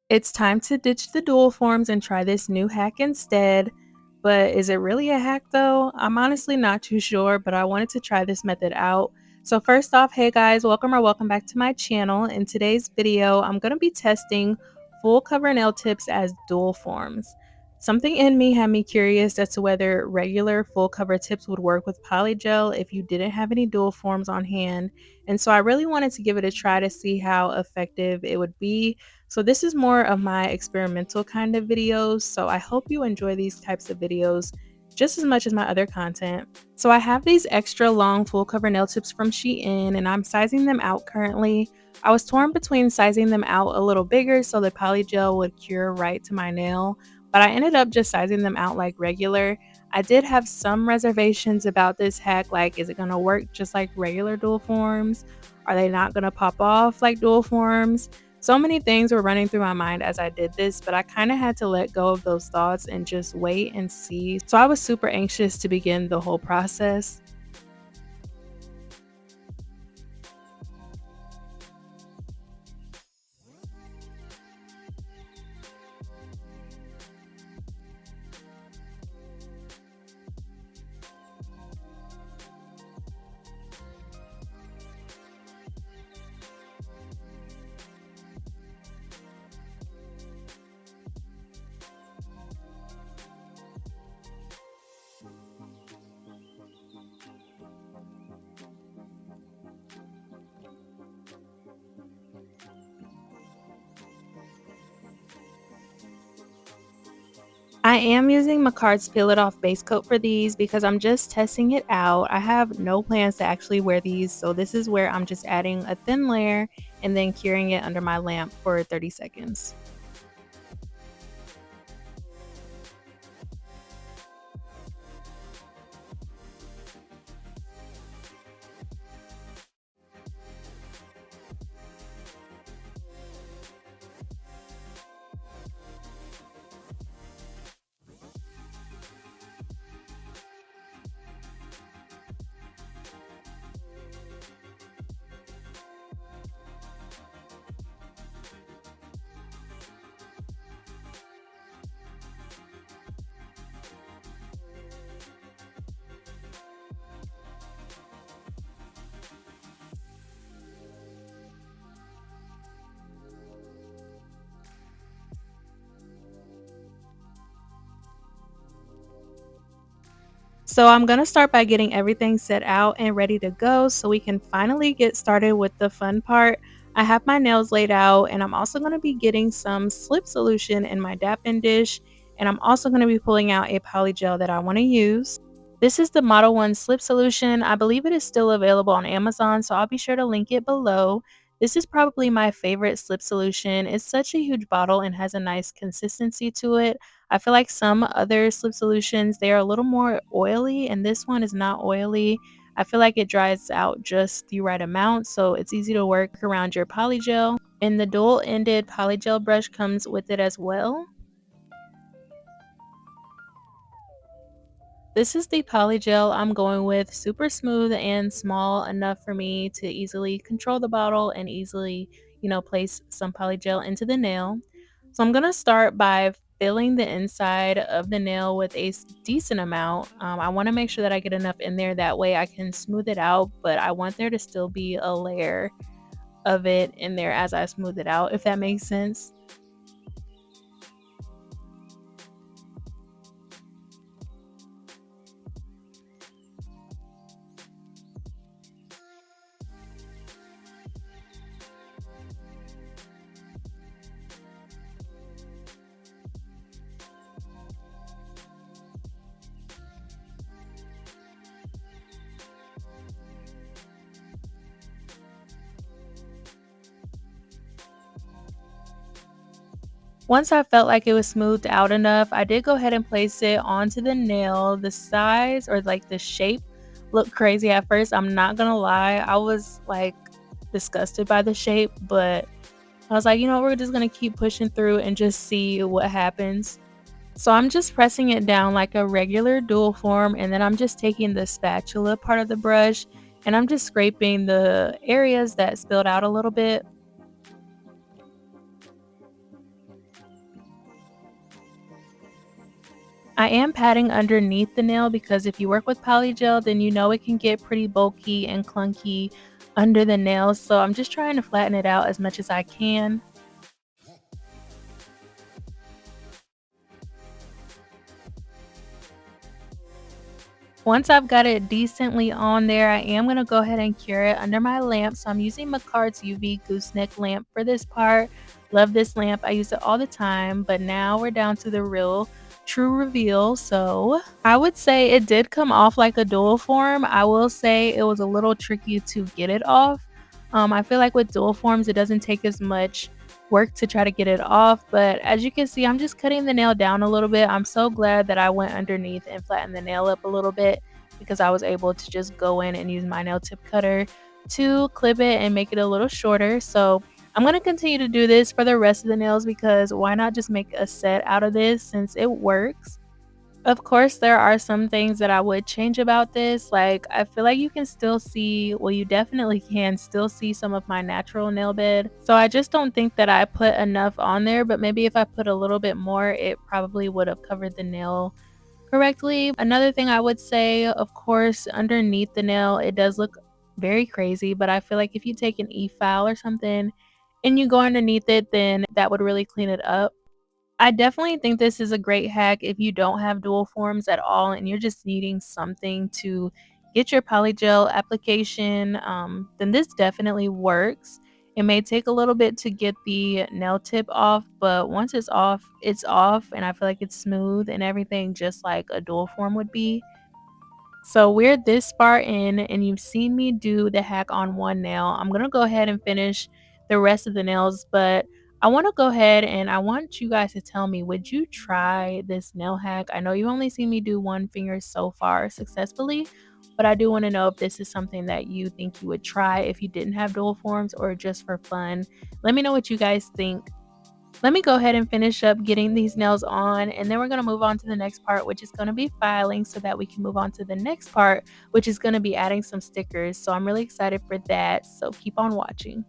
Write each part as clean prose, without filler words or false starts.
It's time to ditch the dual forms and try this new hack instead. But is it really a hack though? I'm honestly not too sure, but I wanted to try this method out. So first off, hey guys, welcome back to my channel. In today's video, I'm going to be testing full cover nail tips as dual forms. Something in me had me curious as to whether regular full cover tips would work with polygel if you didn't have any dual forms on hand. And so I really wanted to give it a try to see how effective it would be. So this is more of my experimental kind of videos, so I hope you enjoy these types of videos just as much as my other content. So I have these extra long full cover nail tips from Shein and I'm sizing them out currently. I was torn between sizing them out a little bigger so the polygel would cure right to my nail, but I ended up just sizing them out like regular. I did have some reservations about this hack, like is it going to work just like regular dual forms? Are they not going to pop off like dual forms? So many things were running through my mind as I did this, but I kind of had to let go of those thoughts and just wait and see. So I was super anxious to begin the whole process. I am using Macard's Peel It Off base coat for these because I'm just testing it out. I have no plans to actually wear these, so this is where I'm just adding a thin layer and then curing it under my lamp for 30 seconds. So I'm going to start by getting everything set out and ready to go so we can finally get started with the fun part. I have my nails laid out and I'm also going to be getting some slip solution in my dapping dish, and I'm also going to be pulling out a poly gel that I want to use. This is the Model 1 slip solution. I believe it is still available on Amazon, so I'll be sure to link it below. This is probably my favorite slip solution. It's such a huge bottle and has a nice consistency to it. I feel like some other slip solutions, they are a little more oily, and this one is not oily. I feel like it dries out just the right amount, so it's easy to work around your polygel. And the dual-ended polygel brush comes with it as well. This is the polygel I'm going with, super smooth and small enough for me to easily control the bottle and easily, place some polygel into the nail. So I'm going to start by filling the inside of the nail with a decent amount. I want to make sure that I get enough in there, that way I can smooth it out, but I want there to still be a layer of it in there as I smooth it out, if that makes sense. Once I felt like it was smoothed out enough, I did go ahead and place it onto the nail. The size, or like the shape, looked crazy at first. I'm not gonna lie. I was like disgusted by the shape, but I was like, we're just gonna keep pushing through and just see what happens. So I'm just pressing it down like a regular dual form, and then I'm just taking the spatula part of the brush and I'm just scraping the areas that spilled out a little bit. I am patting underneath the nail because if you work with polygel, then you know it can get pretty bulky and clunky under the nails. So I'm just trying to flatten it out as much as I can. Once I've got it decently on there, I am going to go ahead and cure it under my lamp. So I'm using Macard's UV gooseneck lamp for this part. Love this lamp. I use it all the time, but now we're down to the real true reveal. So I would say it did come off like a dual form. I will say it was a little tricky to get it off. I feel like with dual forms, it doesn't take as much work to try to get it off, but as you can see, I'm just cutting the nail down a little bit. I'm so glad that I went underneath and flattened the nail up a little bit because I was able to just go in and use my nail tip cutter to clip it and make it a little shorter. So I'm going to continue to do this for the rest of the nails because why not just make a set out of this since it works. Of course, there are some things that I would change about this. Like, I feel like you can still see, well, you definitely can still see some of my natural nail bed. So I just don't think that I put enough on there, but maybe if I put a little bit more, it probably would have covered the nail correctly. Another thing I would say, of course, underneath the nail, it does look very crazy, but I feel like if you take an e-file or something and you go underneath it, then that would really clean it up. I definitely think this is a great hack if you don't have dual forms at all and you're just needing something to get your polygel application, then this definitely works. It may take a little bit to get the nail tip off, but once it's off, and I feel like it's smooth and everything just like a dual form would be. So we're this far in and you've seen me do the hack on one nail. I'm going to go ahead and finish the rest of the nails, but I want to go ahead and I want you guys to tell me, would you try this nail hack? I know you only seen me do one finger so far successfully, but I do want to know if this is something that you think you would try if you didn't have dual forms or just for fun. Let me know what you guys think. Let me go ahead and finish up getting these nails on, and then we're going to move on to the next part, which is going to be filing so that we can move on to the next part, which is going to be adding some stickers. So I'm really excited for that. So keep on watching.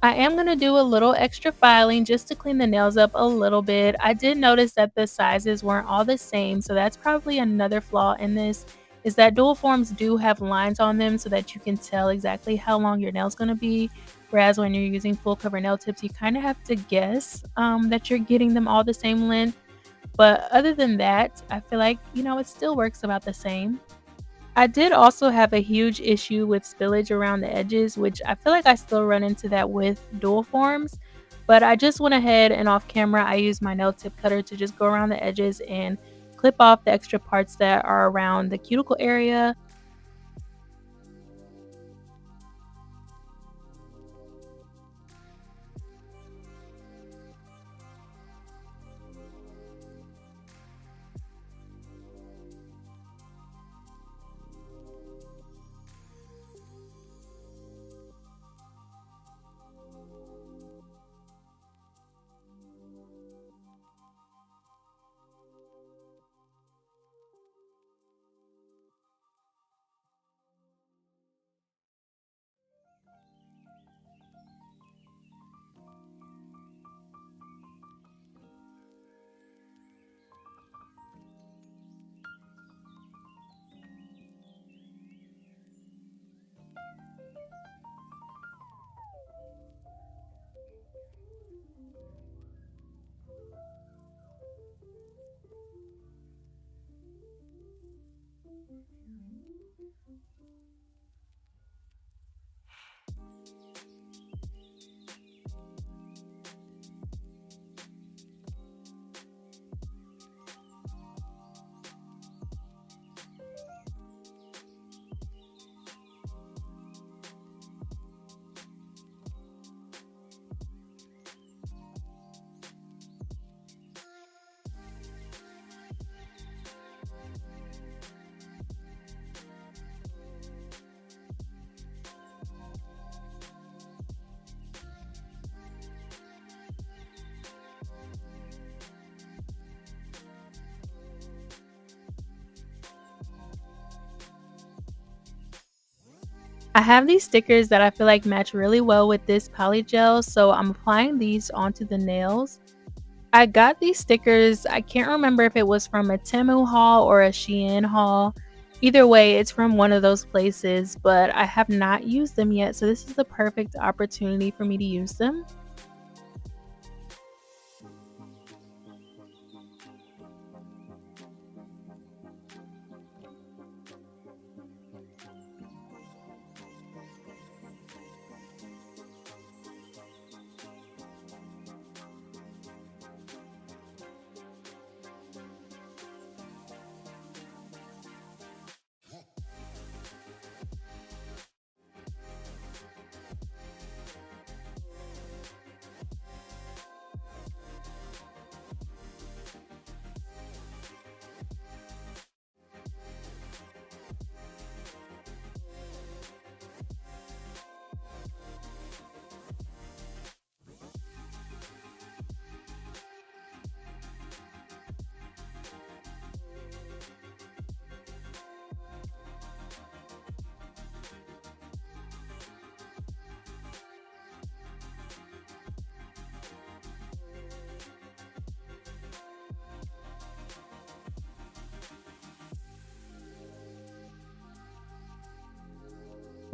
I am going to do a little extra filing just to clean the nails up a little bit. I did notice that the sizes weren't all the same, so that's probably another flaw in this is that dual forms do have lines on them so that you can tell exactly how long your nail's going to be. Whereas when you're using full cover nail tips, you kind of have to guess that you're getting them all the same length. But other than that, I feel like, it still works about the same. I did also have a huge issue with spillage around the edges, which I feel like I still run into that with dual forms. But I just went ahead and off camera, I used my nail tip cutter to just go around the edges and clip off the extra parts that are around the cuticle area. I have these stickers that I feel like match really well with this poly gel, so I'm applying these onto the nails. I got these stickers, I can't remember if it was from a Temu haul or a Shein haul. Either way, it's from one of those places, but I have not used them yet, so this is the perfect opportunity for me to use them.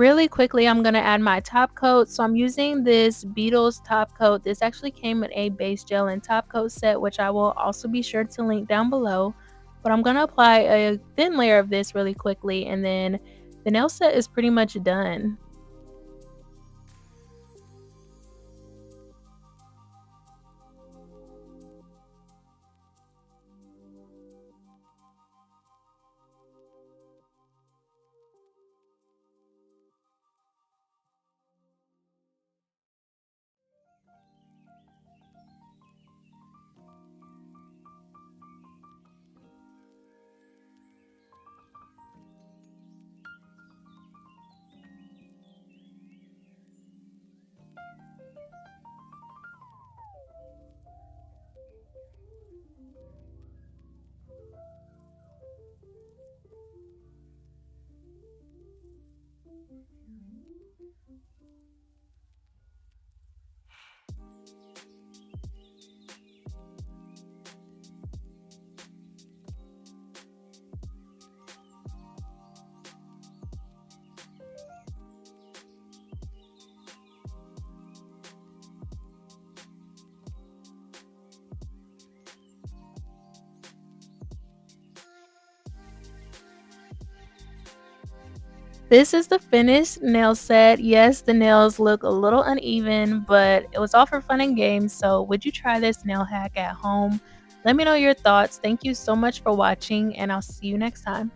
Really quickly, I'm gonna add my top coat. So I'm using this Beetles top coat. This actually came with a base gel and top coat set, which I will also be sure to link down below. But I'm gonna apply a thin layer of this really quickly, and then the nail set is pretty much done. This is the finished nail set. Yes, the nails look a little uneven, but it was all for fun and games. So, would you try this nail hack at home? Let me know your thoughts. Thank you so much for watching, and I'll see you next time.